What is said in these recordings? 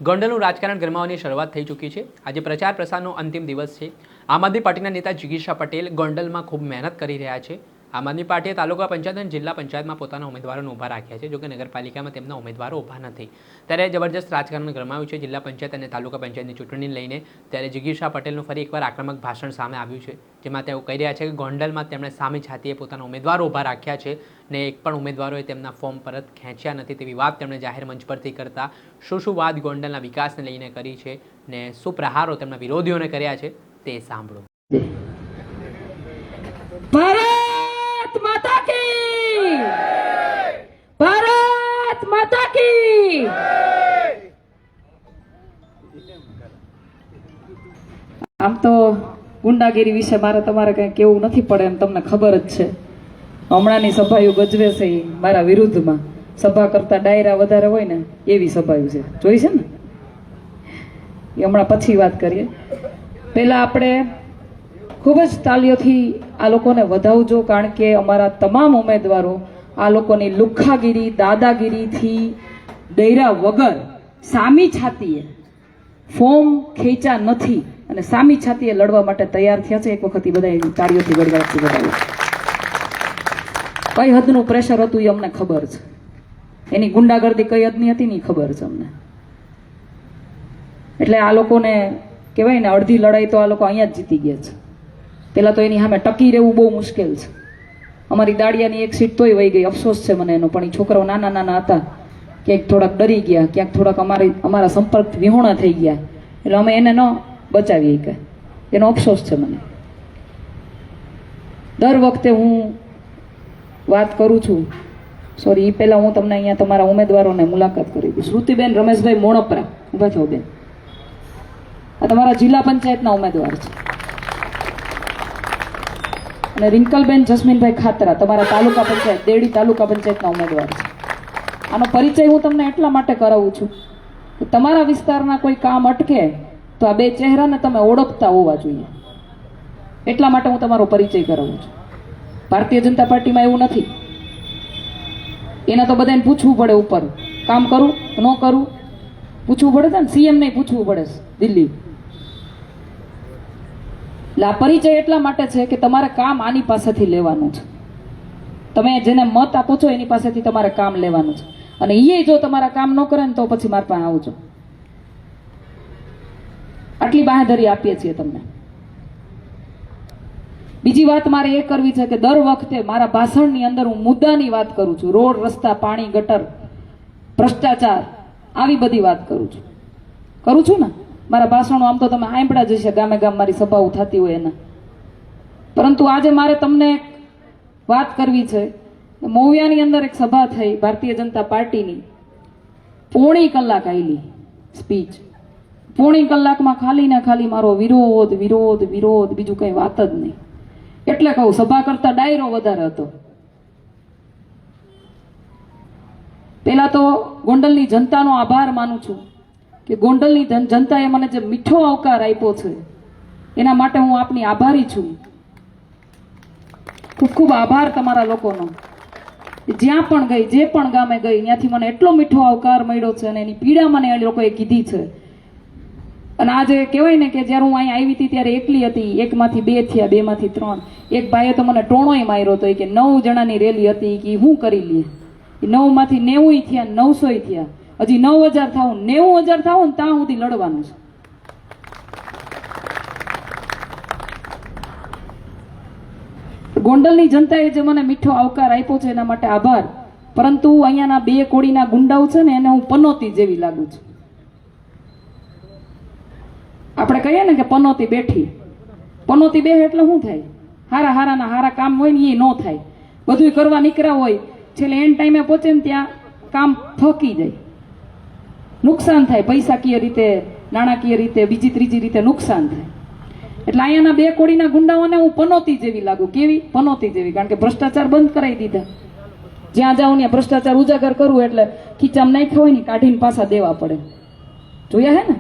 ગોંડલનું રાજકારણ ગરમાવાની શરૂઆત થઈ ચૂકી છે। આજે પ્રચાર પ્રસારનો અંતિમ દિવસ છે। આમ આદમી પાર્ટીના નેતા જિગીશા પટેલ ગોંડલમાં ખૂબ મહેનત કરી રહ્યા છે। આમ આદમી પાર્ટીએ તાલુકા પંચાયત અને જિલ્લા પંચાયતમાં પોતાના ઉમેદવારોને ઊભા રાખ્યા છે, જોકે નગરપાલિકામાં તેમના ઉમેદવારો ઊભા નથી। ત્યારે જબરજસ્ત રાજકારણ ગરમાયું છે જિલ્લા પંચાયત અને તાલુકા પંચાયતની ચૂંટણીને લઈને। ત્યારે જિગીશા પટેલનું ફરી એકવાર આક્રમક ભાષણ સામે આવ્યું છે, જેમાં તેઓ કહી રહ્યા છે કે ગોંડલમાં તેમણે સામી છાતીએ પોતાના ઉમેદવારો ઊભા રાખ્યા છે ને એક પણ ઉમેદવારોએ તેમના ફોર્મ પરત ખેંચ્યા નથી તેવી વાત તેમણે જાહેર મંચ પરથી કરતા શું વાત ગોંડલના વિકાસને લઈને કરી છે ને શું પ્રહારો તેમના વિરોધીઓને કર્યા છે તે સાંભળો। ભારત માતા કી, ભારત માતા કી। આમ તો ગુંડાગીરી વિશે મારે તમારે કઈ કેવું નથી પડે એમ તમને ખબર જ છે। હમણાંની સભાઓ ગજવે છે એ મારા વિરુદ્ધમાં, સભા કરતા ડાયરા વધારે હોય ને એવી સભાઓ છે, જોઈ છે ને? એ હમણાં પછી વાત કરીએ। પહેલા આપણે ખૂબ જ તાલીઓથી આ લોકોને વધાવજો, કારણ કે અમારા તમામ ઉમેદવારો આ લોકોની લુખ્ખાગીરી દાદાગીરીથી ડૈરા વગર સામી છાતીએ ફોર્મ ખેંચ્યા નથી અને સામી છાતીએ લડવા માટે તૈયાર થયા છે। એક વખત એ બધા તાળીઓથી ગડગડાટથી વધાવો। કઈ હદનું પ્રેશર હતું એ અમને ખબર છે, એની ગુંડાગર્દી કઈ હદની હતી ને ખબર છે અમને। એટલે આ લોકોને કહેવાય ને અડધી લડાઈ તો આ લોકો અહીંયા જ જીતી ગયા છે। પેલા તો એની સામે ટકી રહેવું બહુ મુશ્કેલ છે। અમારી દાડિયાની એક સીટ તોય વહી ગઈ, અફસોસ છે મને એનો, પણ એ છોકરાઓ નાના નાના હતા, ક્યાંક થોડાક ડરી ગયા, ક્યાંક થોડાક અમારા સંપર્ક વિહોણા થઈ ગયા, એટલે અમે એને ન બચાવી કે એનો અફસોસ છે મને। દર વખતે હું વાત કરું છું, સોરી, એ પહેલાં હું તમને અહીંયા તમારા ઉમેદવારોને મુલાકાત કરી દઉં। શ્રુતિબેન રમેશભાઈ મોણપરા, ઊભા થો બેન, આ તમારા જિલ્લા પંચાયતના ઉમેદવાર છે। અને રિંકલબેન જસ્મીનભાઈ ખાતરા, તમારા તાલુકા પંચાયત દેડી તાલુકા પંચાયતના ઉમેદવાર છે। આનો પરિચય હું તમને એટલા માટે કરાવું છું કે તમારા વિસ્તારના કોઈ કામ અટકે તો આ બે ચહેરાને તમે ઓળખતા હોવા જોઈએ, એટલા માટે હું તમારો પરિચય કરાવું છું। ભારતીય જનતા પાર્ટીમાં એવું નથી, એના તો બધાને પૂછવું પડે, ઉપર કામ કરું ન કરું પૂછવું પડે છે ને, સીએમ ને પૂછવું પડે છે દિલ્હી। એટલે આ પરિચય એટલા માટે છે કે તમારે કામ આની પાસેથી લેવાનું છે, તમે જેને મત આપો છો એની પાસેથી તમારે કામ લેવાનું છે, અને એ જો તમારા કામ ન કરે ને તો પછી મારા પાસે આવજો। આટલી બાંહેધરી આપીએ છીએ તમને। બીજી વાત મારે એ કરવી છે કે દર વખતે મારા ભાષણની અંદર હું મુદ્દાની વાત કરું છું, રોડ રસ્તા પાણી ગટર ભ્રષ્ટાચાર આવી બધી વાત કરું છું ને મારા ભાષણો। આમ તો તમે આંબળા જશે ગામે ગામ મારી સભાઓ થતી હોય એના, પરંતુ આજે મારે તમને વાત કરવી છે। મોવિયાની અંદર એક સભા થઈ ભારતીય જનતા પાર્ટીની, પોણી કલાક આવેલી સ્પીચ, પોણી કલાકમાં ખાલી ને ખાલી મારો વિરોધ વિરોધ વિરોધ, બીજું કઈ વાત જ નહીં। એટલે કહું સભા કરતા ડાયરો વધારે હતો। પેલા તો ગોંડલની જનતાનો આભાર માનું છું કે ગોંડલની જનતાએ મને જે મીઠો આવકાર આપ્યો છે એના માટે હું આપની આભારી છું। ખૂબ ખૂબ આભાર તમારા લોકોનો। જ્યાં પણ ગઈ, જે પણ ગામે ગઈ, ત્યાંથી મને એટલો મીઠો આવકાર મળ્યો છે અને એની પીડા મને એ લોકોએ કીધી છે। અને આજે કહેવાય ને કે જ્યારે હું અહીં આવી હતી ત્યારે એકલી હતી, એકમાંથી બે થયા, બેમાંથી ત્રણ, એક ભાઈએ તો મને ટોણોય માર્યો હતો કે 9 જણાની રેલી હતી કે હું કરી લઈએ, 9 માંથી 90 થયા, 900 થયા, હજી 9000 થાવ, 90000 થાવ ને ત્યાં સુધી લડવાનું છે। ગોંડલની જનતાએ જે મને મીઠો આવકાર આપ્યો છે એના માટે આભાર, પરંતુ અહીંયાના બે કોડીના ગુંડાઓ છે ને એને હું પનોતી જેવી લાગુ છું। આપણે કહીએ ને કે પનોતી બેઠી, પનોતી બે એટલે શું થાય? હારા હારાના હારા કામ હોય ને એ ન થાય, બધું કરવા નીકળ્યા હોય, છેલ્લે એન્ડ ટાઈમે પહોંચે ને ત્યાં કામ થકી જાય, નુકસાન થાય, પૈસાકીય રીતે, નાણાકીય રીતે, બીજી ત્રીજી રીતે નુકસાન થાય। એટલે અહીંયાના બે કોડીના ગુંડાઓને હું પનોતી જેવી લાગુ। કેવી? પનોતી જેવી, કારણ કે ભ્રષ્ટાચાર બંધ કરાવી દીધા। જ્યાં જાઉં ત્યાં ભ્રષ્ટાચાર ઉજાગર કરવું એટલે ખીચામ નાખ્યા હોય ને કાઢીને પાછા દેવા પડે। જોયા હે ને?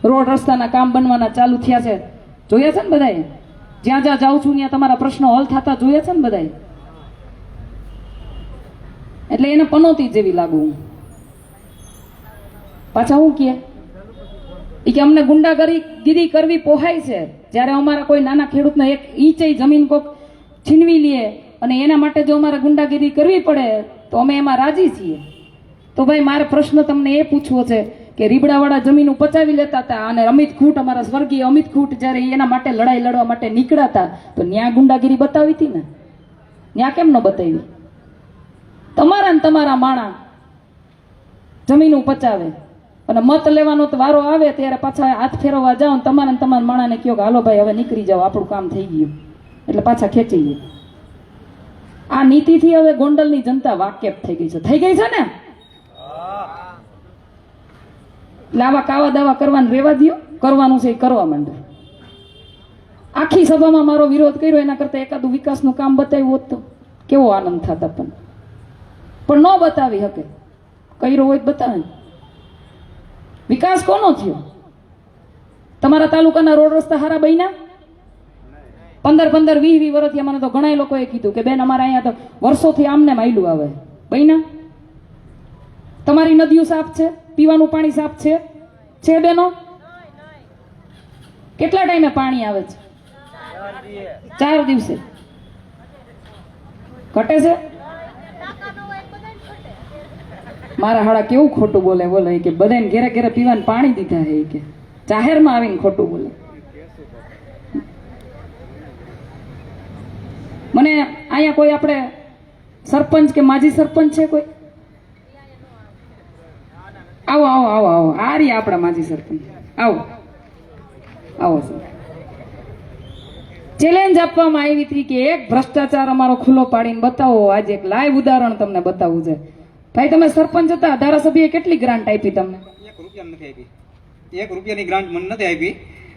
રોડ રસ્તાના કામ બનવાના ચાલુ થયા છે, જોયા છે ને બધાએ? જ્યાં જ્યાં જાઉં છું ત્યાં તમારા પ્રશ્નો હલ થતા જોયા છે ને બધાએ? એટલે એને પનોતી જેવી લાગુ। પાછા હું કહે ઈ કે અમને ગુંડાગીરી કરવી પોહાય છે, જ્યારે અમારા કોઈ નાના ખેડૂતને એક ઈંચ જમીન કોક છીનવી લે અને એના માટે જો અમારે ગુંડાગીરી કરવી પડે તો અમે એમાં રાજી છીએ. તો ભાઈ મારે પ્રશ્ન તમને એ પૂછવો છે કે રીબડાવાળા જમીન પચાવી લેતા હતા અને અમિત ખૂટ, અમારા સ્વર્ગીય અમિત ખૂટ જ્યારે એના માટે લડાઈ લડવા માટે નીકળ્યા તો ન્યા ગુંડાગીરી બતાવી હતી ને? ન્યા કેમ ન બતાવી? તમારા ને તમારા માણા જમીન પચાવે અને મત લેવાનો તો વારો આવે ત્યારે પાછા હાથ ફેરવવા જાઓ ને તમારા માણાને કહો કે હાલો ભાઈ હવે નીકળી જાઓ, આપણું કામ થઈ ગયું, એટલે પાછા ખેંચી ગયું. આ નીતિથી હવે ગોંડલની જનતા વાકેફ થઈ ગઈ છે. થઈ ગઈ છે ને? એટલે આવા કાવા દાવા કરવાનું રેવા દો, કરવાનું છે એ કરવા માંડો. આખી સભામાં મારો વિરોધ કર્યો એના કરતા એકાદું વિકાસનું કામ બતાવ્યું હોત તો કેવો આનંદ થતા, પણ ન બતાવી શકે. કર્યો હોય તો બતાવે. વિકાસ કોનો થયો? તમારા તાલુકાના રોડ રસ્તા હારા બન્યા? 15 20 વર્ષથી મને તો ઘણા લોકોએ કીધું કે બેન અમારે અહીંયા તો વર્ષોથી આમને માયલું આવે. બન્યા? તમારી નદીઓ સાફ છે? પીવાનું પાણી સાફ છે બેનો? કેટલા ટાઈમે પાણી આવે છે? 4 દિવસે. ઘટે છે? મારા હાડા કેવું ખોટું બોલે કે બધાને ઘેરે ઘેરે પીવાનું પાણી દીધા હે કે જાહેરમાં આવીને ખોટું બોલે. મને અહીંયા કોઈ આપણે સરપંચ કે માજી સરપંચ છે કોઈ? આવો આવો આવો આવો, આ રહી આપણા માજી સરપંચ. આવો આવો. ચેલેન્જ આપવામાં આવી હતી કે એક ભ્રષ્ટાચાર અમારો ખુલ્લો પાડીને બતાવો. આજે એક લાઈવ ઉદાહરણ તમને બતાવવું છે. ભાઈ તમે સરપંચ હતા, ધારાસભ્યએ કેટલી ગ્રાન્ટ આપી તમને? 1 રૂપિયા નથી આપી. 1 રૂપિયાની ગ્રાન્ટ મને નથી આપી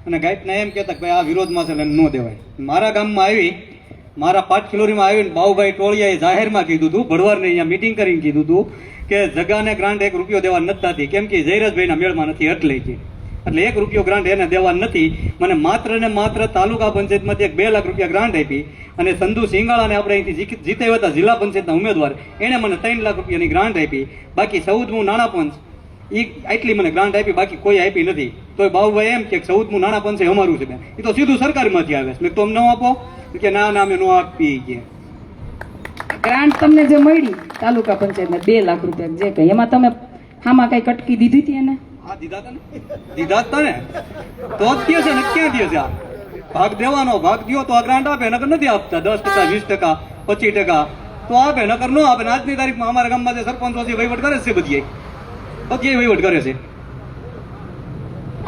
અને ગાઈડને એમ કહેતા કે ભાઈ આ વિરોધમાં છે એટલે ન દેવાય. મારા ગામમાં આવી, મારા 5 કિલોમીટરમાં આવીને બાઉભાઈ ટોળિયાએ જાહેરમાં કીધું હતું, ભડવારને અહીંયા મિટિંગ કરીને કીધું હતું કે જગાને ગ્રાન્ટ 1 રૂપિયો દેવા નથી થતી, કેમ કે જયરાજભાઈના મેળમાં નથી એટલે 1 રૂપિયો ગ્રાન્ટ એને દેવા નથી. મને માત્ર ને માત્ર તાલુકા પંચાયતમાંથી 2 લાખ રૂપિયા ગ્રાન્ટ આપી અને સંધુ સિંગાળાને આપણે અહીંથી જીતાવ્યા હતા જિલ્લા પંચાયતના ઉમેદવાર, એણે મને 3 લાખ રૂપિયાની ગ્રાન્ટ આપી. બાકી 14મું નાણાં પંચ આટલી મને ગ્રાન્ટ આપી, બાકી કોઈ આપી નથી. તોય બાબુભાઈ એમ કે 14મું નાણાં પંચ એ અમારું છે. એ તો સીધું સરકારમાંથી આવે છે. મેં તો અમને આપો કે ના અમે નો આપી ગયા. ગ્રાન્ટ તમને જે મળી તાલુકા પંચાયતમાં 2 લાખ રૂપિયા જે કઈ, એમાં તમે આમાં કઈ કટકી દીધી હતી એને? હા દીધા હતા ને, દીધા હતા ને. તો જ કહે છે ને, ક્યાં દે છે? આ ભાગ દેવાનો, ભાગ દો તો આ ગ્રાન્ટ આપે, નકર નથી આપતા. 10%, 20%, 25% તો આપે, નકર ન આપે. આજની તારીખમાં અમારા ગામમાં જે સરપંચો છે વહીવટ કરે છે, બધી વહીવટ કરે છે.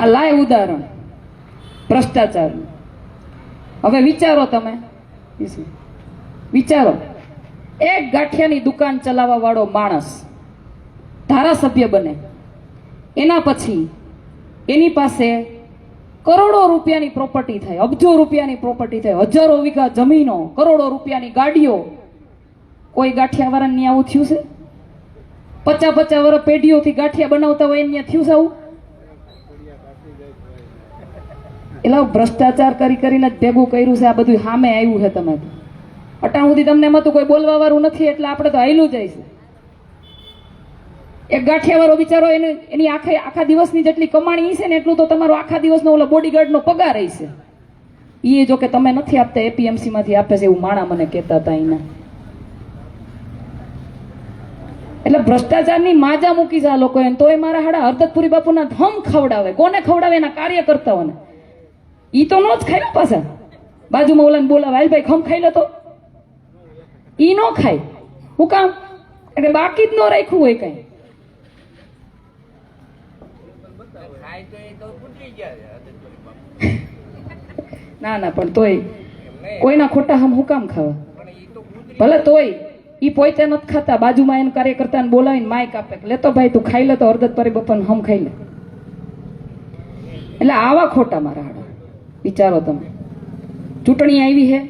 આ લાઈવ ઉદાહરણ ભ્રષ્ટાચારનું. હવે વિચારો તમે, વિચારો એક ગાંઠિયાની દુકાન ચલાવવા વાળો માણસ ધારાસભ્ય બને, એના પછી એની પાસે કરોડો રૂપિયાની પ્રોપર્ટી થાય, અબજો રૂપિયાની પ્રોપર્ટી થાય, હજારો વીઘા જમીનો, કરોડો રૂપિયાની ગાડીઓ. કોઈ ગાંઠિયાવાળાને આવું થયું છે? 50 વર્ષ પેઢીઓથી ગાંઠિયા બનાવતા હોય એને થયું છે આવું? એટલે ભ્રષ્ટાચાર કરીને જ ભેગું કર્યું છે. આ બધું સામે આવ્યું છે. તમે અટાણ સુધી તમને એમાં તો કોઈ બોલવા વાળું નથી એટલે આપણે તો હાયલું જાય છે. એક ગાંઠિયાવાળો બિચારો એની આખા દિવસની જેટલી કમાણી છે ને એટલું તો તમારો આખા દિવસનો ઓલો બોડીગાર્ડનો પગાર છે. એ જો કે તમે નથી આપતા, એપીએમસી માંથી આપે છે એવું માણા મને કહેતા હતા એના. એટલે ભ્રષ્ટાચારની માજા મૂકી છે આ લોકોએ. તોય મારા હાડા હરદતપુરી બાપુના ધમ ખવડાવે. કોને ખવડાવે? એના કાર્યકર્તાઓને. ઈ તો નો જ ખાય પાછા. બાજુમાં ઓલાને બોલાવે, હાલ ભાઈ ખમ ખાઈ લે તો. ઈ નો ખાય. હું કામ? એટલે બાકી જ ન રાખ્યું હોય કઈ. ના ના, પણ તોય કોઈના ખોટા હું કામ ખાવા? ભલે તોય ઈ પોતે નથી ખાતા, બાજુમાં એને કાર્યકર્તાને બોલાવીને માઇક આપે, લેતો ભાઈ તું ખાઈ લે તો હરદતપુરી બાપાને હમ ખાઈ લે. એટલે આવા ખોટા મારા હાડા. વિચારો તમે, ચૂંટણી આવી છે,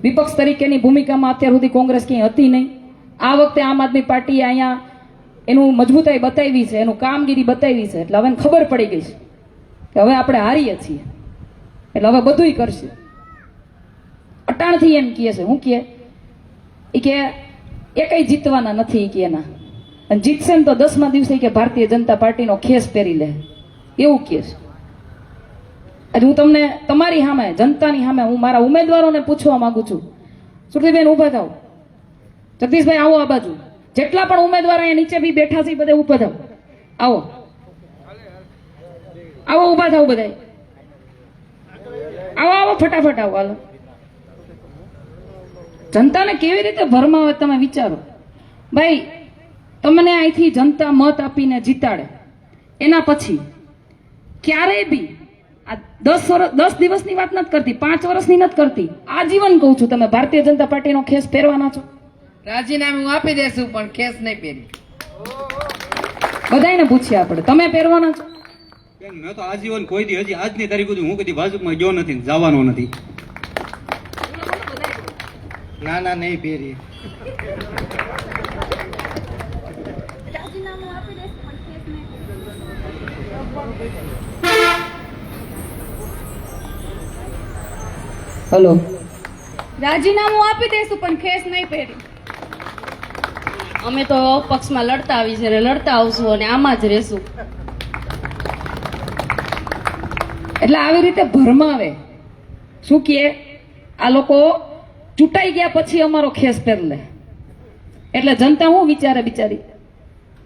વિપક્ષ તરીકેની ભૂમિકામાં અત્યાર સુધી કોંગ્રેસ ક્યાંય હતી નહીં. આ વખતે આમ આદમી પાર્ટીએ અહીંયા એનું મજબૂતાઈ બતાવી છે, એનું કામગીરી બતાવી છે. એટલે હવે ખબર પડી ગઈ છે કે હવે આપણે હારીએ છીએ, એટલે હવે બધુંય કરશે. અટાણથી એમ કહે છે, હું કહે એ કે એ કઈ જીતવાના નથી કે એના અને જીતશે ને તો 10મા દિવસે કે ભારતીય જનતા પાર્ટીનો ખેસ પહેરી લે, એવું કહે છે. આજે હું તમને તમારી સામે, જનતાની સામે, હું મારા ઉમેદવારોને પૂછવા માંગુ છું. સુરતીબેન ઊભા થાવ, જગદીશભાઈ આવો આ બાજુ, જેટલા પણ ઉમેદવાર અહીંયા નીચે બી બેઠા છે એ બધા ઊભા થાવ, આવો આવો, ઊભા થાવ બધા, આવો આવો, ફટાફટ આવો. હાલો, જનતાને કેવી રીતે ભરમાવે તમે વિચારો. ભાઈ તમને અહીંથી જનતા મત આપીને જીતાડે, એના પછી ક્યારેય બી આ 10 દિવસની વાત નથી કરતી, 5 વર્ષની નથી કરતી, આજીવન કહું છું, તમે ભારતીય જનતા પાર્ટીનો ખેસ પહેરવાના છો. રાજીનામું આપી દેશું પણ કેસ નહીં પહેરી. બધાયને પૂછ્યા આપણે, તમે પહેરવાના છો? બેન, મેં તો આજીવન કોઈ દી, હજી આજની તારીખ સુધી હું કદી ભાજપમાં ગયો નથી, જવાનો નથી. ના ના નહીં પહેરી. હલો, રાજીનામું આપી દઈશું પણ ખેસ નહીં પહેરી. અમે તો પક્ષમાં લડતા આવી છે, લડતા આવશું અને આમાં જ રહેશું. એટલે આવી રીતે ભરમાવે. શું કહે આ લોકો? ચૂંટાઈ ગયા પછી અમારો ખેસ પહેર લે. એટલે જનતા શું વિચારે બિચારી,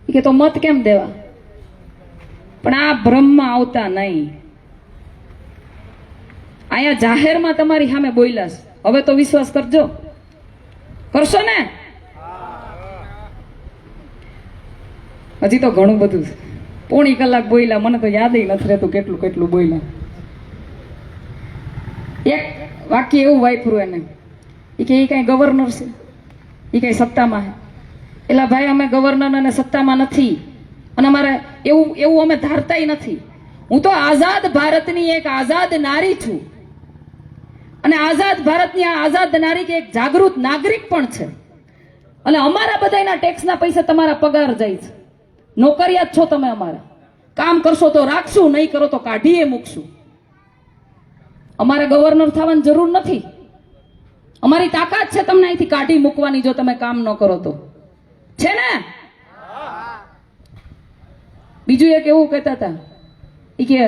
ઈ કે તો મત કેમ દેવા? પણ આ ભ્રમમાં આવતા નહીં. અહીંયા જાહેરમાં તમારી સામે બોલ્યા છે, હવે તો વિશ્વાસ કરજો, કરશો ને? હજી તો ઘણું બધું છે. પોણી કલાક બોલ્યા, મને તો યાદ નથી રહેતું કેટલું કેટલું બોલ્યા. એક વાક્ય એવું વાપર્યું એને, એ કે એ કઈ ગવર્નર છે, એ કઈ સત્તામાં છે. એટલે ભાઈ અમે ગવર્નર અને સત્તામાં નથી, અને અમારે એવું અમે ધારતાય નથી. હું તો આઝાદ ભારતની એક આઝાદ નારી છું, અને આઝાદ ભારતની આ આઝાદ નારી કે એક જાગૃત નાગરિક પણ છે. અને અમારા બધાના ટેક્સના પૈસા તમારા પગાર જાય છે. નોકરિયાત છો તમે અમારા. કામ કરશો તો રાખશું, નહીં કરો તો કાઢીએ મૂકશું. અમારે ગવર્નર થવાની જરૂર નથી. અમારી તાકાત છે તમને અહીંથી કાઢી મૂકવાની જો તમે કામ ન કરો તો, છે ને? બીજું એક એવું કહેતા હતા, એ કે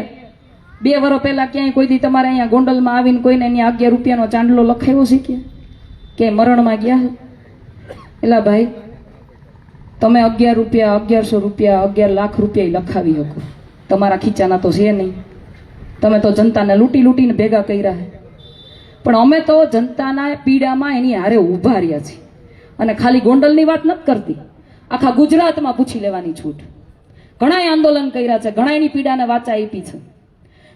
2 વર્ષ પહેલા ક્યાંય કોઈ દી તમારે અહીંયા ગોંડલમાં આવીને કોઈને અહીંયા 11 રૂપિયાનો ચાંદલો લખાવ્યો છે કે મરણમાં ગયા? એલા ભાઈ, તમે 11 રૂપિયા, 1100 રૂપિયા, 11 લાખ રૂપિયા લખાવી શકો, તમારા ખીચાના તો છે નહીં. તમે તો જનતાને લૂંટીને ભેગા કર્યા છે. પણ અમે તો જનતાના પીડામાં એની હારે ઊભા રહ્યા છીએ. અને ખાલી ગોંડલની વાત નથી કરતી, આખા ગુજરાતમાં પૂછી લેવાની છૂટ. ઘણાએ આંદોલન કર્યા છે, ઘણા એની પીડાને વાચા આપી છે,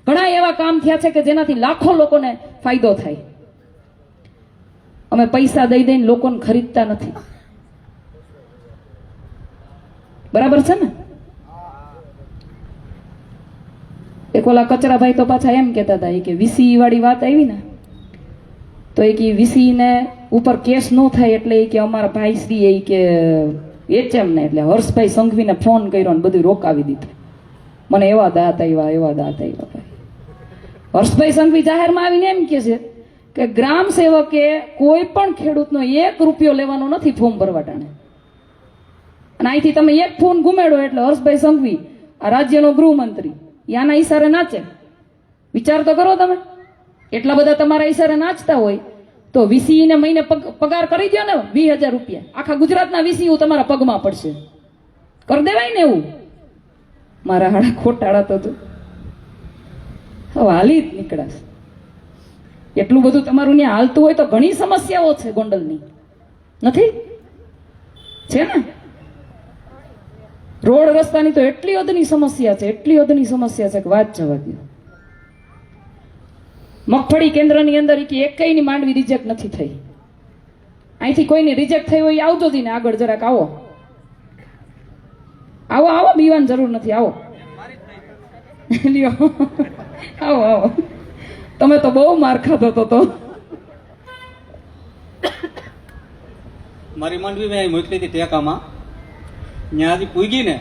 ઘણા એવા કામ થયા છે કે જેનાથી લાખો લોકોને ફાયદો થાય. અમે પૈસા દઈ દઈને લોકોને ખરીદતા નથી, બરાબર છે ને? એક ઓલા કચરાભાઈ તો પાછા એમ કહેતા હતા કે વીસી વાળી વાત આવી ને, તો એ કે વીસી ને ઉપર કેસ ન થાય એટલે એ કે અમારા ભાઈ શ્રી એ કે એચએમ ને એટલે હર્ષભાઈ સંઘવીને ફોન કર્યો ને બધું રોકાવી દીધું. મને એવા દાંત આવ્યા ભાઈ. હર્ષભાઈ સંઘવી જાહેરમાં આવીને એમ કે છે કે ગ્રામ સેવકે કોઈ પણ ખેડૂતનો 1 રૂપિયો લેવાનો નથી ફોર્મ ભરવા ટાણે. અને અહીંથી તમે એક ફોન ગુમેડો એટલે હર્ષભાઈ સંઘવી, આ રાજ્યનો ગૃહમંત્રી, યાના ઈશારે નાચે. વિચાર તો કરો તમે, એટલા બધા તમારા ઈશારે નાચતા હોય તો વીસી ને મહિને પગાર કરી દો ને 20,000 રૂપિયા. આખા ગુજરાતના વીસી તમારા પગમાં પડશે. કરી દેવાય ને એવું? મારા હાડા ખોટાડા તો હવે હાલી જ નીકળાશે. એટલું બધું તમારું ત્યાં હાલતું હોય તો ઘણી સમસ્યાઓ છે ગોંડલની, નથી? છે ને? રોડ રસ્તાની તો એટલી હદની સમસ્યા છે, એટલી હદની સમસ્યા છે કે વાત જવા દો. મગફળી કેન્દ્રની અંદર એકયની માંડવી રિજેક્ટ નથી થઈ. અહીંથી કોઈની રિજેક્ટ થઈ હોય આવજો ને આગળ જરાક આવો, બીવાની જરૂર નથી, આવો લ્યો, આવો. તમે તો બહુ માર ખાધો તો. મારી માંડવી મેં મોકલી હતી ટેકામાં, ત્યાં હજી પૂગી ને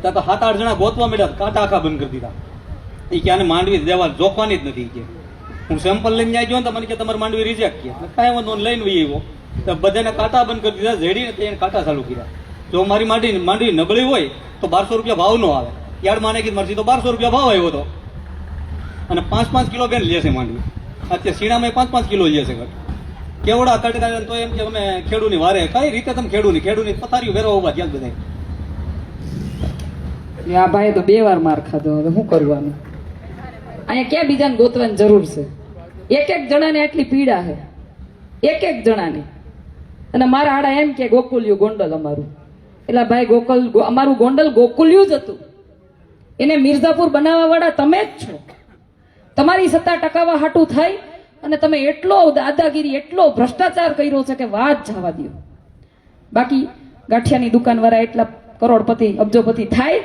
ત્યાં તો 7-8 જણા ગોતવા મળ્યા, કાંટા આખા બંધ કરી દીધા. એ કે આને માંડવી દેવા જોખવાની જ નથી. કે હું સેમ્પલ લઈને ત્યાં ગયો ને તો મને કે તમારી માંડવી રિજેક્ટ કે કાંઈ વાંધો લઈને વહી આવ્યો તો બધાને કાંટા બંધ કરી દીધા, ઝેડીને તેને કાંટા ચાલુ કર્યા. જો મારી માંડવી નબળી હોય તો 1200 રૂપિયા ભાવ નો આવે. યાર્ડમાં નાખી મરસી તો 1200 રૂપિયા ભાવ આવ્યો હતો. અને 5-5 કિલો બેન લે છે માંડવી. અત્યારે સીણામાં 5-5 કિલો લે છે. કેવડા કટકા તો એમ કે અમે ખેડૂની વારે કઈ રીતે તમે ખેડૂની પથારીઓ વેરો ઉભા ત્યાં બધા. આ ભાઈ તો 2 વાર માર ખાધો, હવે શું કરવાનું? અહીંયા ક્યાં બીજાને ગોતવાની જરૂર છે? એક જણાને આટલી પીડા છે, એક જણાની. અને મારા હાડા એમ કે ગોકુલ્યું ગોંડલ અમારું. એટલે ભાઈ અમારું ગોંડલ ગોકુલ્યું જ હતું. એને મિર્ઝાપુર બનાવવા વાળા તમે જ છો. તમારી સત્તા ટકાવવા હાટું થાય અને તમે એટલો દાદાગીરી, એટલો ભ્રષ્ટાચાર કર્યો છે કે વાત જવા દો. બાકી ગાંઠિયાની દુકાન વાળા એટલા કરોડપતિ, અબજોપતિ થાય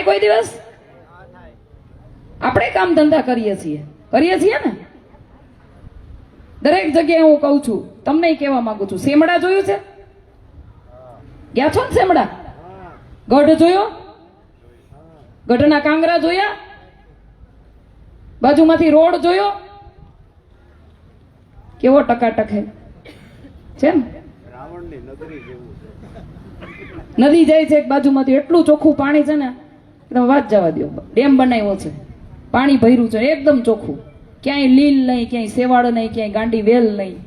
કોઈ દિવસ? આપણે કામ ધંધા કરીએ છીએ ને. દરેક જગ્યાએ હું કહું છું, તમને કહેવા માંગુ છું, સેમડા જોયું છે? ગયા છો ને સેમડા? ગઢ જોયો? ગઢના કાંગરા જોયા? બાજુમાંથી રોડ જોયો? કેવો ટકાટક છે ને? નદી જાય છે એક બાજુમાંથી, એટલું ચોખ્ખું પાણી છે ને, તમે વાત જવા દો. ડેમ બનાવ્યો છે, પાણી ભર્યું છે એકદમ ચોખ્ખું, ક્યાંય લીલ નહીં, ક્યાંય સેવાળ નહીં, ક્યાંય ગાંડી વેલ નહીં.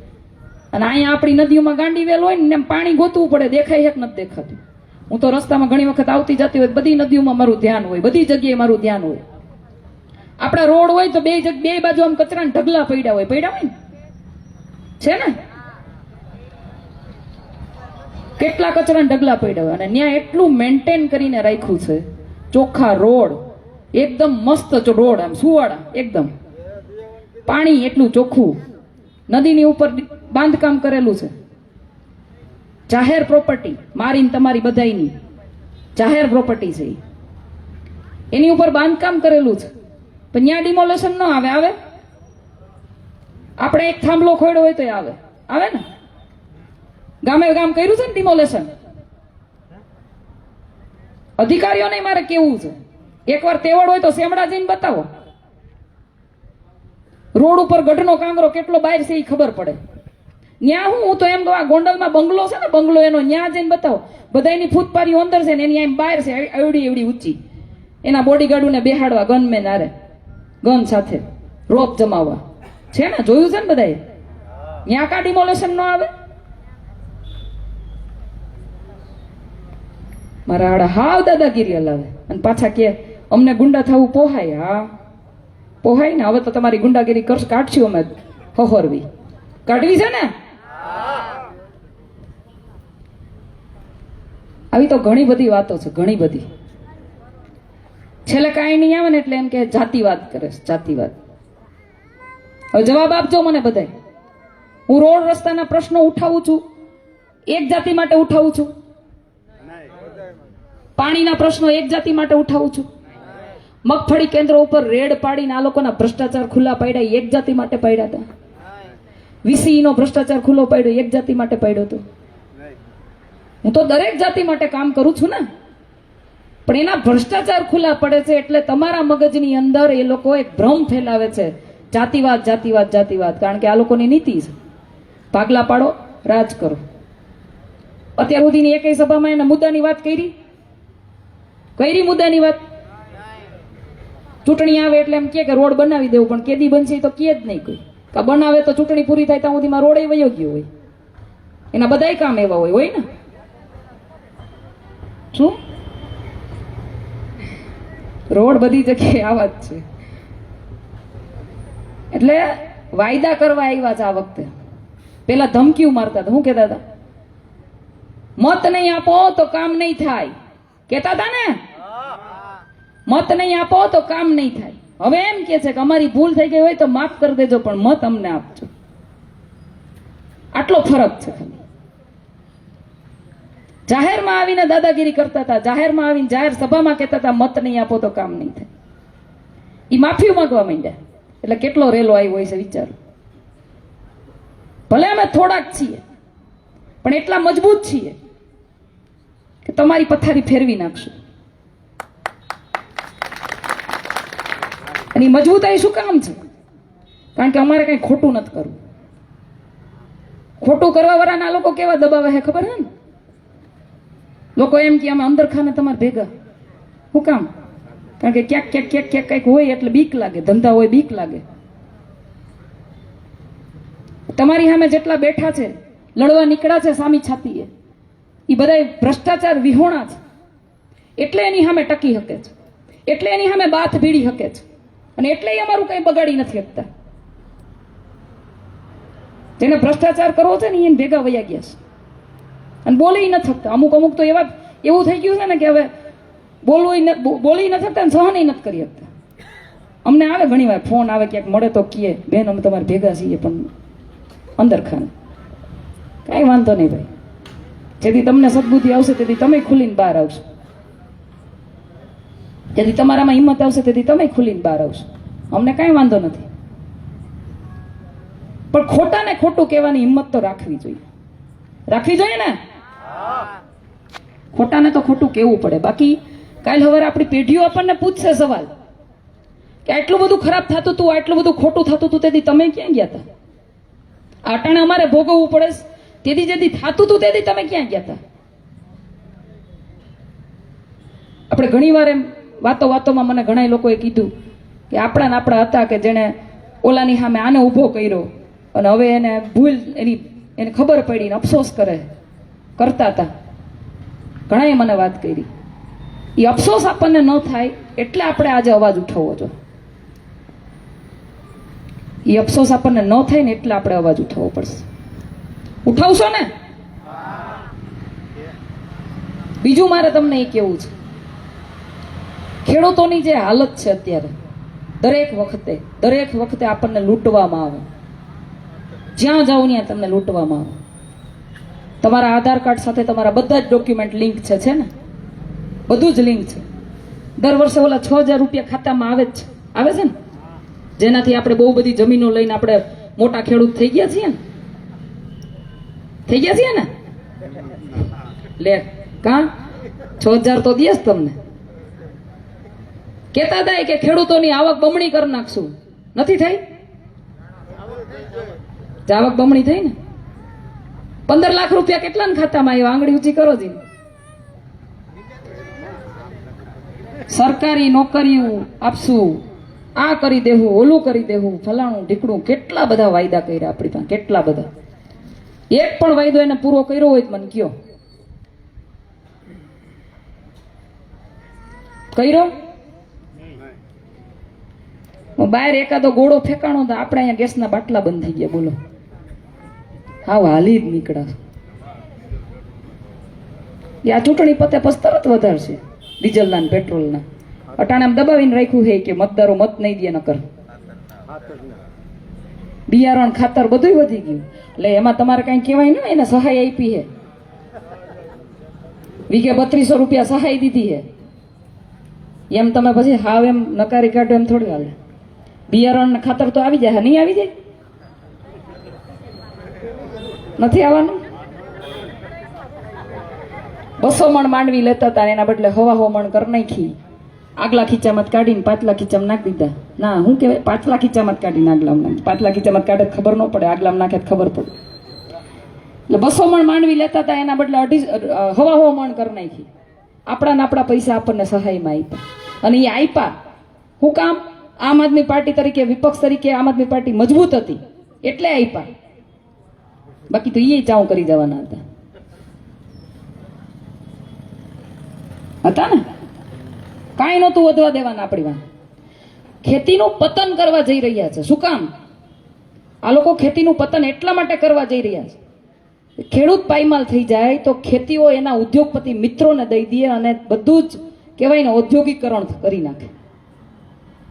અને અહીંયા આપણી નદીઓમાં ગાંડી વેલ હોય ને, એમ પાણી ગોતવું પડે, દેખાય એક નથી દેખાતું. હું તો રસ્તામાં ઘણી વખત આવતી જતી હોય, બધી નદીઓમાં મારું ધ્યાન હોય, બધી જગ્યાએ મારું ધ્યાન હોય. આપણા રોડ હોય તો બે બાજુ આમ કચરાના ઢગલા પડ્યા હોય ને, છે ને? કેટલા કચરાના ઢગલા પડ્યા હોય. અને ત્યાં એટલું મેન્ટેન કરીને રાખ્યું છે, ચોખ્ખા રોડ, એકદમ મસ્ત રોડ, આમ સુવાળા એકદમ, પાણી એટલું ચોખ્ખું, નદીની ઉપર બાંધકામ કરેલું છે. જાહેર પ્રોપર્ટી, મારીને તમારી બધાયની જાહેર પ્રોપર્ટી છે, એની ઉપર બાંધકામ કરેલું છે. પણ ત્યાં ડિમોલેશન ન આવે? આપણે એક થાંભલો ખોડ્યો હોય તો આવે ને? ગામે ગામ કર્યું છે ને ડિમોલેશન. અધિકારીઓને મારે કેવું છે, એકવાર તેવડ હોય તો સેમડા જઈને બતાવો. રોડ ઉપર ગઢનો કાંગરો કેટલો બહાર છે એ ખબર પડે. ન્યા હું તો એમ કહું, ગોંડલમાં બંગલો છે ને, બંગલો એનો ન્યા જઈને બતાવો. બધાની ફૂટપારીઓ અંદર છે ને, એની આમ બહાર છે એવડી ઊંચી. એના બોડીગાર્ડોને બેહાડવા ગનમેન આરે, ગન સાથે રોપ જમાવવા છે ને, જોયું છે ને બધાએ? ન્યા કા ડિમોલેશન ન આવે? મારા હાડા હાવ દાદાગીરી હલાવે અને પાછા કે અમને ગુંડા થવું પોહાય. હા પોહાય ને. હવે તો તમારી ગુંડાગીરી કાઢશું અમે, હહોરવી કાઢવી છે ને. આવી તો ઘણી બધી વાતો છે, ઘણી બધી. છેલ્લે કાંઈ નહીં આવે ને એટલે એમ કે જાતિવાદ કરે છે, જાતિવાદ. હવે જવાબ આપજો મને બધાય. હું રોડ રસ્તાના પ્રશ્નો ઉઠાવું છું, એક જાતિ માટે ઉઠાવું છું. પાણીના પ્રશ્નો એક જાતિ માટે ઉઠાવું છું. મગફળી કેન્દ્રો ઉપર રેડ પાડીને આ લોકોના ભ્રષ્ટાચાર ખુલ્લા પાડ્યા, એક જાતિ માટે પાડ્યા હતા. વીસીઈ નો ભ્રષ્ટાચાર ખુલ્લો પાડ્યો, એક જાતિ માટે પાડ્યો હતો. હું તો દરેક જાતિ માટે કામ કરું છું ને. પણ એના ભ્રષ્ટાચાર ખુલ્લા પડે છે એટલે તમારા મગજની અંદર એ લોકો એક ભ્રમ ફેલાવે છે, જાતિવાદ જાતિવાદ જાતિવાદ. કારણ કે આ લોકોની નીતિ છે, ભાગલા પાડો, રાજ કરો. અત્યાર સુધીની એકેય સભામાં એના મુદ્દાની વાત કરી મુદ્દાની વાત? ચૂંટણી આવે એટલે એમ કે રોડ બનાવી દેવું, પણ કેદી બનશે તો કે જ નહીં કોઈ. બનાવે તો ચૂંટણી પૂરી થાય ત્યાં સુધીમાં રોડ વયો ગયો હોય. એના બધાય કામ એવા હોય ને. શું રોડ બધી જગ્યાએ આવા જ છે. એટલે વાયદા કરવા આવ્યા છે આ વખતે. પેલા ધમકીઓ મારતા હતા, શું કહેતા હતા? મત નહીં આપો તો કામ નહીં થાય, કહેતા હતા ને. મત નહીં આપો તો કામ નહીં થાય. હવે એમ કે છે કે અમારી ભૂલ થઈ ગઈ હોય તો માફ કરી દેજો, પણ મત અમને આપજો. આટલો ફરક છે ખાલી. જાહેરમાં આવીને દાદાગીરી કરતા હતા, જાહેરમાં આવીને જાહેર સભામાં કહેતા હતા મત નહીં આપો તો કામ નહીં થાય. એ માફી માંગવા માંડ્યા એટલે કેટલો રેલો આવ્યો હોય છે વિચારો. ભલે અમે થોડાક છીએ પણ એટલા મજબૂત છીએ કે તમારી પથારી ફેરવી નાખશું. અને મજબૂતાઈ શું કામ છે? કારણ કે અમારે કઈ ખોટું નથી કરવું. ખોટું કરવા વાળાના લોકો કેવા દબાવે છે ખબર છે ને? લોકો એમ કે અમે અંદર ખાને તમારે ભેગા. શું કામ? કારણ કે ક્યાંક ક્યાંક ક્યાંક ક્યાંક કંઈક હોય એટલે બીક લાગે, ધંધા હોય બીક લાગે. તમારી સામે જેટલા બેઠા છે, લડવા નીકળ્યા છે સામી છાતીએ, એ બધા ભ્રષ્ટાચાર વિહોણા છે, એટલે એની સામે ટકી શકે છે, એટલે એની સામે બાથ ભીડી શકે છે, અને એટલે અમારું કંઈ બગાડી નથી શકતા. જેને ભ્રષ્ટાચાર કરવો છે ને એને ભેગા વયા ગયા છે અને બોલી નથી શકતા. અમુક અમુક તો એવું થઈ ગયું છે ને કે હવે બોલી નથી શકતા અને સહન નથી કરી શકતા. અમને આવે ઘણી વાર ફોન આવે, ક્યાંક મળે તો કીએ બેન અમે તમારે ભેગા છીએ, પણ અંદર ખાને કાંઈ વાંધો નહીં ભાઈ. જેથી તમને સદબુદ્ધિ આવશે તેથી તમે ખુલીને બહાર આવશો, જેથી તમારામાં હિંમત આવશે તેથી તમે ખુલીને બહાર આવશો. અમને કાંઈ વાંધો નથી, પણ ખોટાને ખોટું કહેવાની હિંમત તો રાખવી જોઈએ. રાખવી જોઈએ ને? ખોટાને તો ખોટું કહેવું પડે. બાકી કાલ સવારે આપણી પેઢીઓ આપણને પૂછશે સવાલ કે આટલું બધું ખરાબ થતું હતું, આટલું બધું ખોટું થતું હતું, તેથી તમે ક્યાં ગયા હતા? આટાણે અમારે ભોગવવું પડે, તેથી જેથી થતું હતું તેથી તમે ક્યાં ગયા હતા? આપણે ઘણી વાર એમ વાતોમાં મને ઘણા લોકોએ કીધું કે આપણા હતા કે જેણે ઓલાની સામે આને ઊભો કર્યો અને હવે એને ભૂલ એને ખબર પડી ને અફસોસ કરતા હતા. ઘણાએ મને વાત કરી. એ અફસોસ આપણને ન થાય એટલે આપણે આજે અવાજ ઉઠાવવો જોઈએ. એ અફસોસ આપણને ન થાય ને એટલે આપણે અવાજ ઉઠાવવો પડશે. ઉઠાવશો ને? બીજું મારે તમને એ કહેવું છે, ખેડૂતોની જે હાલત છે અત્યારે, દરેક વખતે આપણને લૂંટવામાં આવે. જ્યાં જાઓ ત્યાં તમને લૂંટવામાં આવે. તમારા આધાર કાર્ડ સાથે તમારા બધા જ ડોક્યુમેન્ટ લિંક છે ને? બધું જ લિંક છે. દર વર્ષે ઓલા 6,000 રૂપિયા ખાતામાં આવે છે ને, જેનાથી આપણે બહુ બધી જમીનો લઈને આપણે મોટા ખેડૂત થઈ ગયા છીએ ને? લે કાં 6,000 તો દે તમને. કહેતા હતા કે ખેડૂતોની આવક બમણી કરી નાખશું, નથી થઈ? આવક બમણી થઈ ને? 15 લાખ રૂપિયા કેટલાના ખાતામાં આવ્યા? આંગળી ઊંચી કરો જી. સરકારી નોકરીઓ આપશું, આ કરી દેવું, ઓલું કરી દેવું, ફલાણું ઢીકણું, કેટલા બધા વાયદા કર્યા આપણી પાસે, કેટલા બધા. એક પણ વાયદો એને પૂરો કર્યો હોય તો મને કયો. કર્યો? બહાર એકાદો ગોળો ફેંકાણો તો આપણે અહીંયા ગેસના બાટલા બંધ થઈ ગયા. બોલો, હાવ હાલી જ નીકળ્યા. આ ચૂંટણી પતે પછી તરત વધારશે ડીઝલના ને પેટ્રોલના. અટાણે આમ દબાવીને રાખ્યું છે કે મતદારો મત નહીં દે નકર. બિયારણ ખાતર બધું વધી ગયું, એટલે એમાં તમારે કઈ કહેવાય ને, એને સહાય આપી છે. વીઘે 3200 રૂપિયા સહાય દીધી છે. એમ તમે પછી હાવ એમ નકારી કાઢો એમ થોડી હાલે. બિયારણ ખાતર તો આવી જાય, નહીં આવી જાય? નથી આવવાનું? 200 મણ માંડવી લેતા હતા, એના બદલે 1.5 મણ કરી નાખી. આગલા ખીચામાં કાઢીને પાછલા ખીચામાં નાખી દીધા. ના, શું કહેવાય, પાછલા ખીચામાં કાઢીને આગલામાં. પાછલા ખીચામાં કાઢે ખબર ન પડે, આગલામાં નાખે ખબર પડે. એટલે 200 મણ માંડવી લેતા હતા, એના બદલે 1.5 મણ કરી નાખી. આપણા પૈસા આપણને સહાયમાં આપ્યા. અને એ આપ્યા શું કામ? આમ આદમી પાર્ટી તરીકે, વિપક્ષ તરીકે આમ આદમી પાર્ટી મજબૂત હતી એટલે આપ્યા. બાકી તો એ ચાઉ કરી જવાના હતા ને? કાંઈ નહોતું વધવા દેવાના આપણી વાત. ખેતીનું પતન કરવા જઈ રહ્યા છે. શું કામ? આ લોકો ખેતીનું પતન એટલા માટે કરવા જઈ રહ્યા છે, ખેડૂત પાયમાલ થઈ જાય તો ખેતીઓ એના ઉદ્યોગપતિ મિત્રોને દઈ દે અને બધું જ કહેવાય ને ઔદ્યોગિકરણ કરી નાખે.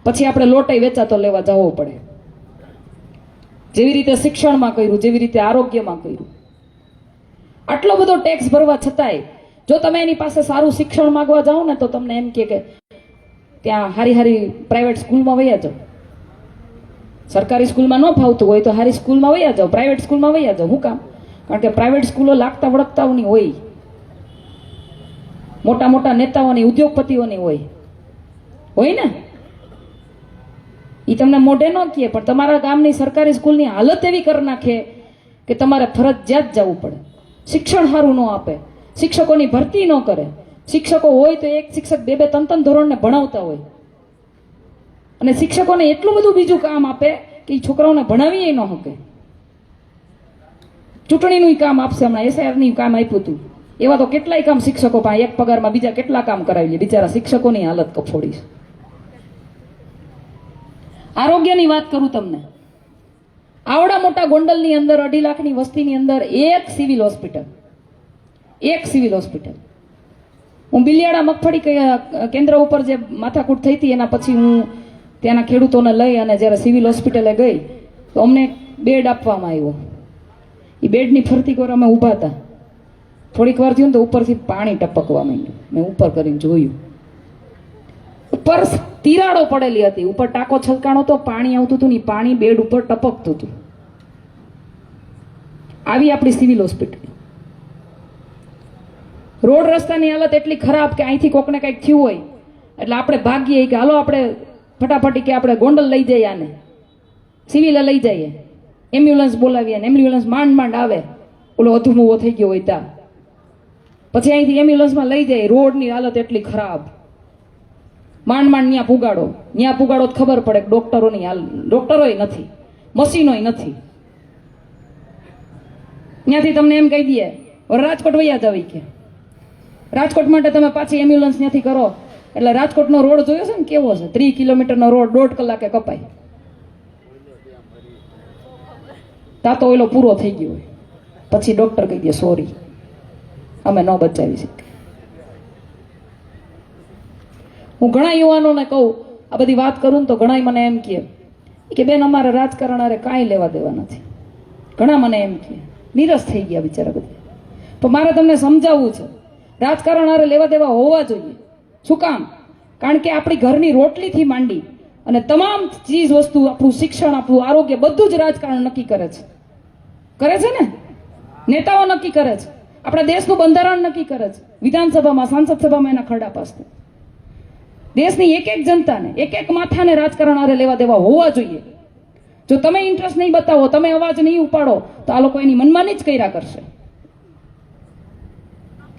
પછી આપણે લોટાઈ વેચાતો લેવા જવો પડે. જેવી રીતે શિક્ષણમાં કર્યું, જેવી રીતે આરોગ્યમાં કર્યું. આટલો બધો ટેક્સ ભરવા છતાંય જો તમે એની પાસે સારું શિક્ષણ માંગવા જાઓ ને તો તમને એમ કે ત્યાં હારી પ્રાઇવેટ સ્કૂલમાં વયા જાઓ. સરકારી સ્કૂલમાં ન ફાવતું હોય તો હારી સ્કૂલમાં વયા જાઓ, પ્રાઇવેટ સ્કૂલમાં વયા જાઓ. શું કામ? કારણ કે પ્રાઇવેટ સ્કૂલો લાગતા વળગતાઓની હોય, મોટા મોટા નેતાઓની, ઉદ્યોગપતિઓની હોય ને. એ તમને મોઢે ન કહે, પણ તમારા ગામની સરકારી સ્કૂલની હાલત એવી કરી નાખે કે તમારે ફરજિયાત જવું પડે. શિક્ષણ સારું ન આપે શિક્ષકોની ભરતી ન કરે. શિક્ષકો હોય તો એક શિક્ષક 2-2, 3-3 ધોરણને ભણાવતા હોય અને શિક્ષકોને એટલું બધું બીજું કામ આપે કે ઈ છોકરાઓને ભણાવી ન શકે. ચૂંટણીનું કામ આપશે, હમણાં SIRનું કામ આપ્યું હતું. એવા તો કેટલાય કામ શિક્ષકો પાસે એક પગારમાં બીજા કેટલા કામ કરાવી લે. બિચારા શિક્ષકોની હાલત કફોડી છે. આરોગ્યની વાત કરું તમને, આવડા મોટા ગોંડલની અંદર 2.5 લાખની વસ્તીની અંદર એક સિવિલ હોસ્પિટલ. હું બિલિયાળા મગફળી કેન્દ્ર ઉપર જે માથાકૂટ થઈ હતી એના પછી હું ત્યાંના ખેડૂતોને લઈ અને જ્યારે સિવિલ હોસ્પિટલે ગઈ તો અમને બેડ આપવામાં આવ્યો. એ બેડની ફરતી કોર અમે ઊભા હતા. થોડીક વાર થયું ને તો ઉપરથી પાણી ટપકવા માંડ્યું. મેં ઉપર કરીને જોયું, ઉપર તિરાડો પડેલી હતી. ઉપર ટાંકો છલકાણો તો પાણી આવતું હતું ને પાણી બેડ ઉપર ટપકતું હતું. આવી આપણી સિવિલ હોસ્પિટલ. રોડ રસ્તાની હાલત એટલી ખરાબ કે અહીંથી કોકને કંઈક થયું હોય એટલે આપણે ભાગીએ કે હાલો આપણે ફટાફટી કે આપણે ગોંડલ લઈ જઈએ, આને સિવિલે લઈ જઈએ, એમ્બ્યુલન્સ બોલાવીએ ને એમ્બ્યુલન્સ માંડ આવે. ઓલો અધુમુવો થઈ ગયો હોય ત્યાં પછી અહીંથી એમ્બ્યુલન્સમાં લઈ જાય. રોડની હાલત એટલી ખરાબ, માંડ ત્યાં પુગાડો જ ખબર પડે કે ડોક્ટરોય નથી, મશીનોય નથી. ત્યાંથી તમને એમ કહી દઈએ રાજકોટ વયા જાવ કે રાજકોટ માટે તમે પાછી એમ્બ્યુલન્સ ત્યાંથી કરો એટલે રાજકોટનો રોડ જોયો છે ને કેવો છે? 3 કિલોમીટરનો રોડ 1.5 કલાકે કપાય. તા તો ઓલો પૂરો થઈ ગયો હોય પછી ડોક્ટર કહી દે સોરી, અમે ન બચાવી શકીએ. હું ઘણા યુવાનોને કહું, આ બધી વાત કરું તો ઘણા મને એમ કે બેન અમારે રાજકારણ અરે કાંઈ લેવા દેવા નથી. ઘણા મને એમ કે નિરસ થઈ ગયા બિચારા બધા. તો મારે તમને સમજાવવું છે, રાજકારણ અરે લેવા દેવા હોવા જોઈએ. શું કામ? કારણ કે આપણી ઘરની રોટલીથી માંડી અને તમામ ચીજ વસ્તુ, આપણું શિક્ષણ, આપણું આરોગ્ય બધું જ રાજકારણ નક્કી કરે છે ને. નેતાઓ નક્કી કરે છે. આપણા દેશનું બંધારણ નક્કી કરે છે. વિધાનસભામાં, સાંસદ સભામાં એના ખરડા પાસ થાય. દેશની એક જનતાને, એક માથાને રાજકારણ આરે લેવા દેવા હોવા જોઈએ. જો તમે ઇન્ટરેસ્ટ નહીં બતાવો, તમે અવાજ નહીં ઉપાડો તો આ લોકો એની મનમાની જ કર્યા કરશે.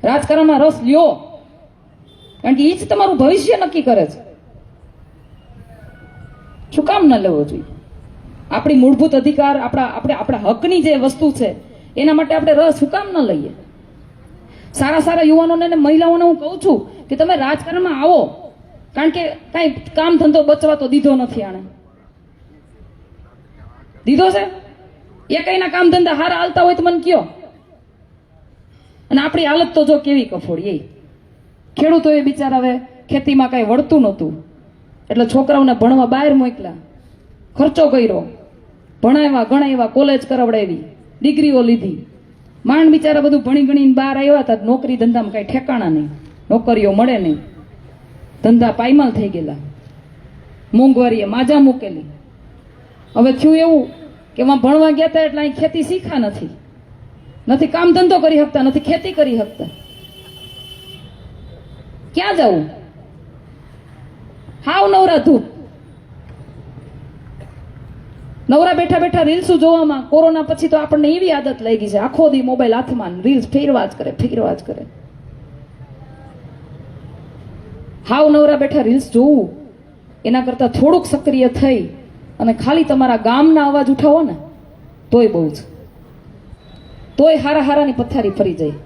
રાજકારણમાં રસ લ્યો, કારણ કે એ જ તમારું ભવિષ્ય નક્કી કરે છે. શું કામ ન લેવો જોઈએ? આપણી મૂળભૂત અધિકાર, આપણા હકની જે વસ્તુ છે એના માટે આપણે રસ શું કામ ન લઈએ? સારા યુવાનોને અને મહિલાઓને હું કહું છું કે તમે રાજકારણમાં આવો, કારણ કે કાંઈ કામ ધંધો બચવા તો દીધો નથી. આણે દીધો છે? એ કઈના કામ ધંધા હારા હાલતા હોય તો મને કયો. અને આપણી હાલત તો જો કેવી કફોડી. ખેડૂતોએ બિચારા હવે ખેતીમાં કાંઈ વળતું નહોતું એટલે છોકરાઓને ભણવા બહાર મોકલ્યા, ખર્ચો કર્યો, ભણાવ્યા, ગણાવ્યા, કોલેજ કરાવડાવી, ડિગ્રીઓ લીધી. માંડ બિચારા બધું ભણી ગણીને બહાર આવ્યા હતા. નોકરી ધંધામાં કાંઈ ઠેકાણા નહીં, નોકરીઓ મળે નહીં, ધંધા પાયમાલ થઈ ગયેલા, મોંઘવારીએ માજા મૂકેલી. હવે થયું એવું કે એમાં ભણવા ગયા હતા એટલે અહીં ખેતી શીખા નથી કામ ધંધો કરી શકતા, નથી ખેતી કરી શકતા. ક્યાં જવું? હાવ નવરા ધૂપ. નવરા બેઠા રીલ્સો જોવામાં. કોરોના પછી તો આપણને એવી આદત લઈ ગઈ છે, આખો દી મોબાઈલ હાથમાં, રીલ્સ ફેરવા જ કરે. હાવ નવરા બેઠા રીલ્સ જોવું એના કરતા થોડુંક સક્રિય થઈ અને ખાલી તમારા ગામના અવાજ ઉઠાવો ને તોય બહુ છે. તોય હારાની પથારી ફરી જાય.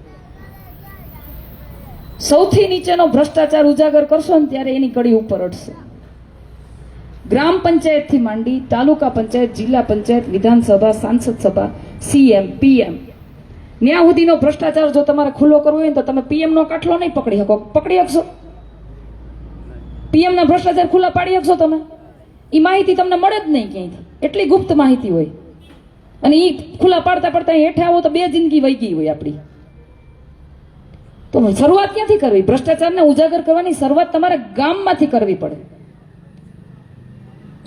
સૌથી નીચેનો ભ્રષ્ટાચાર ઉજાગર કરશો ને ત્યારે એની કડી ઉપર અડશે. ગ્રામ પંચાયતથી માંડી તાલુકા પંચાયત, જિલ્લા પંચાયત, વિધાનસભા, સાંસદ સભા, CM, PM, ન્યા સુધીનો ભ્રષ્ટાચાર જો તમારે ખુલ્લો કરવો હોય ને તો તમે PM નો કાઠલો નહીં પકડી શકો. પકડી શકશો? PM ના ભ્રષ્ટાચાર ખુલ્લા પાડી શકશો તમે? એ માહિતી તમને મળે જ નહીં ક્યાંયથી, એટલી ગુપ્ત માહિતી હોય. અને એ ખુલ્લા પાડતા હેઠે આવો તો 2 જિંદગી વહી ગઈ હોય આપણી. તો શરૂઆત ક્યાંથી કરવી? ભ્રષ્ટાચારને ઉજાગર કરવાની શરૂઆત તમારે ગામમાંથી કરવી પડે.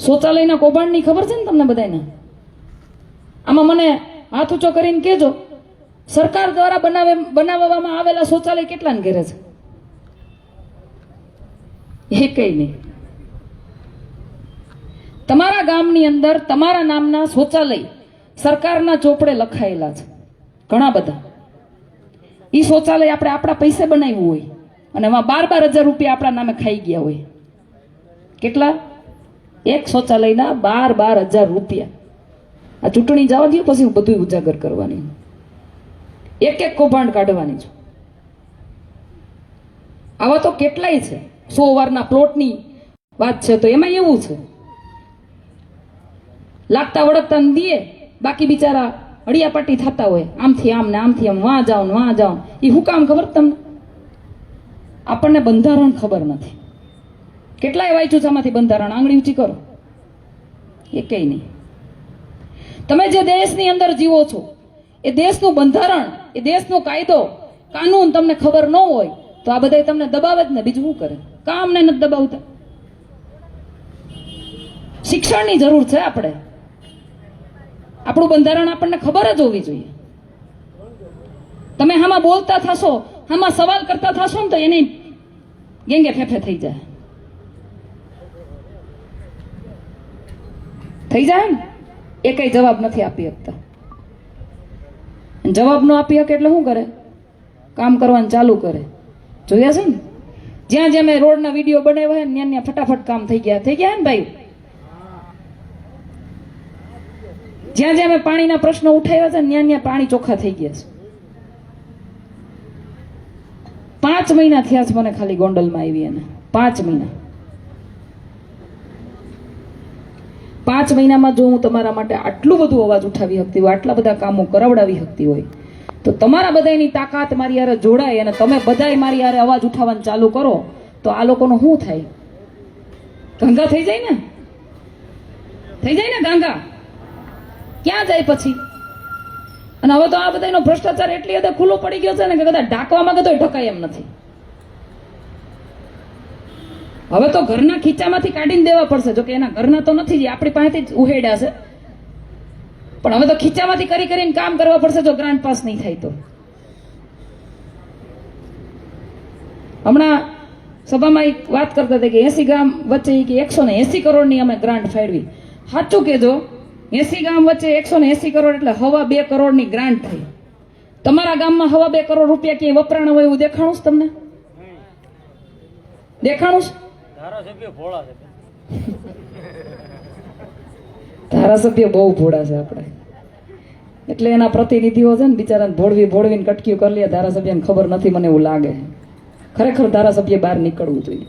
શૌચાલયના કૌભાંડની ખબર છે ને તમને બધાને? આમાં મને હાથ ઊંચો કરીને કહેજો, સરકાર દ્વારા બનાવવામાં આવેલા શૌચાલય કેટલાને ઘેરે છે? એકેય નહીં. તમારા ગામની અંદર તમારા નામના શૌચાલય સરકારના ચોપડે લખાયેલા છે, ઘણા બધા. એ શૌચાલય આપણે આપણા પૈસે બનાવ્યું હોય અને એમાં 12,000 રૂપિયા આપણા નામે ખાઈ ગયા હોય. કેટલા? એક શૌચાલયના 12,000 રૂપિયા. આ ચૂંટણી જવા દો, પછી હું બધું ઉજાગર કરવાની, એક એક કૌભાંડ કાઢવાની છું. આવા તો કેટલાય છે. 100 વારના પ્લોટની વાત છે તો એમાં એવું છે, લાગતા વળગતા દે, બાકી બિચારા હળિયાપાટી થતા હોય, આમથી આમ ને આમથી આમ, વાં જાઓ ને વાં જાઓ. એ શું કામ ખબર તમને? આપણને બંધારણ ખબર નથી. કેટલાય વાંચ્યું છે આમાંથી બંધારણ? આંગળી ઊંચી કરો. એકેય નહીં. તમે જે દેશની અંદર જીવો છો એ દેશનું બંધારણ, એ દેશનો કાયદો કાનૂન તમને ખબર ન હોય તો આ બધા તમને દબાવે જ ને, બીજું શું કરે? કામ ને નથી દબાવતા. શિક્ષણની જરૂર છે. આપણે આપણું બંધારણ આપણને ખબર જ હોવી જોઈએ. તમે આમાં બોલતા થશો, આમાં સવાલ કરતા થશો ને તો એની ગેંગે ફેફે થઈ જાય ને. એ કઈ જવાબ નથી આપી શકતા. જવાબ ન આપી શકે એટલે શું કરે? કામ કરવાનું ચાલુ કરે. જોયા છે ને, જ્યાં જ્યાં મેં રોડના વિડીયો બનાવ્યા ને ત્યાં ફટાફટ કામ થઈ ગયા ને ભાઈ. જ્યાં જ્યાં મેં પાણીના પ્રશ્નો ઉઠાવ્યા છે ને ત્યાં પાણી ચોખ્ખા થઈ ગયા છે. 5 મહિના થયા છે મને ખાલી ગોંડલમાં આવી એને. 5 મહિના. 5 મહિનામાં જો હું તમારા માટે આટલું બધું અવાજ ઉઠાવી શકતી હોય, આટલા બધા કામો કરાવડાવી શકતી હોય, તો તમારા બધાની તાકાત મારી યારે જોડાય અને તમે બધાય મારી યારે અવાજ ઉઠાવવાનું ચાલુ કરો તો આ લોકોનું શું થાય? ગાંગા થઈ જાય ને? ગાંગા ક્યાં જાય પછી? અને હવે તો આ બધાનો ભ્રષ્ટાચાર એટલી હદે ખુલ્લો પડી ગયો છે ને કે કદાચ ઢાંકવા માંગે તો ઢકાય એમ નથી. હવે તો ઘરના ખીચામાંથી કાઢીને દેવા પડશે. જો કે એના ઘરના તો નથી, આપણી પાસેથી જ ઉહેડ્યા છે, પણ હવે તો ખીચામાંથી કરીને કામ કરવા પડશે જો ગ્રાન્ટ પાસ નહીં થાય તો. હમણાં સભામાં એક વાત કરતા હતા કે 80 ગામ વચ્ચે 180 કરોડની અમે ગ્રાન્ટ ફાળવી. સાચું કેજો, 80 ગામ વચ્ચે 180 કરોડ એટલે 2.25 કરોડની ગ્રાન્ટ થઈ. તમારા ગામમાં 2.25 કરોડ રૂપિયા ક્યાંય વપરાણા હોય એવું દેખાણું છે તમને? દેખાણું છે? ધારાસભ્ય બહુ ભોળા છે આપણે, એટલે એના પ્રતિનિધિઓ છે ને બિચારાને ભોળવીને કટકીઓ કરી લે. ધારાસભ્યને ખબર નથી, મને એવું લાગે. ખરેખર ધારાસભ્ય બહાર નીકળવું જોઈએ.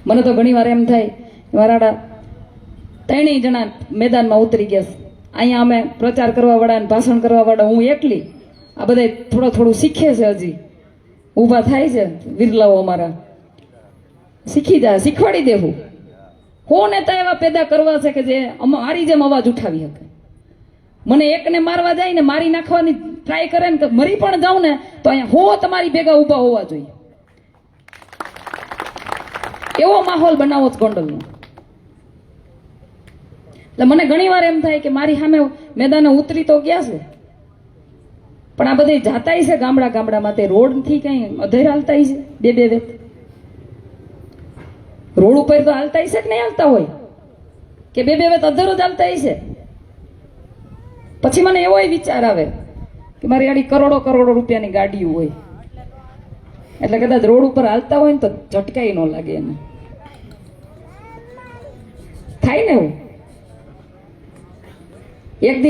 મને તો ઘણી વાર એમ થાય મારા 3 જણા મેદાનમાં ઉતરી ગયા. અહીંયા અમે પ્રચાર કરવા વાળા અને ભાષણ કરવા વાળા હું એકલી. આ બધા થોડું શીખે છે, હજી ઊભા થાય છે વિરલાઓ અમારા. શીખી જાય, શીખવાડી દેવું. હો નેતા એવા પેદા કરવા છે કે જે મારી જેમ અવાજ ઉઠાવી શકે. મને એકને મારવા જાય ને મારી નાખવાની ટ્રાય કરે ને તો મરી પણ જાઉં ને તો અહીંયા તમારી ભેગા ઊભા હોવા જોઈએ. એવો માહોલ બનાવો જ ગોંડલનો. એટલે મને ઘણી વાર એમ થાય કે મારી સામે મેદાને ઉતરી તો ગયા છે, પણ આ બધે જાતાય છે ગામડામાં. તે રોડથી કઈ અધેર હાલતા છે 2 વેત. રોડ ઉપર તો હાલતા છે કે નહીં હાલતા હોય કે 2 વેત અધર જ હાલતા છે. પછી મને એવો વિચાર આવે કે મારી આડી કરોડો રૂપિયાની ગાડીઓ હોય એટલે કદાચ રોડ ઉપર હાલતા હોય ને તો ઝટકાઈ ન લાગે એને. થાય ને એવું. એક દી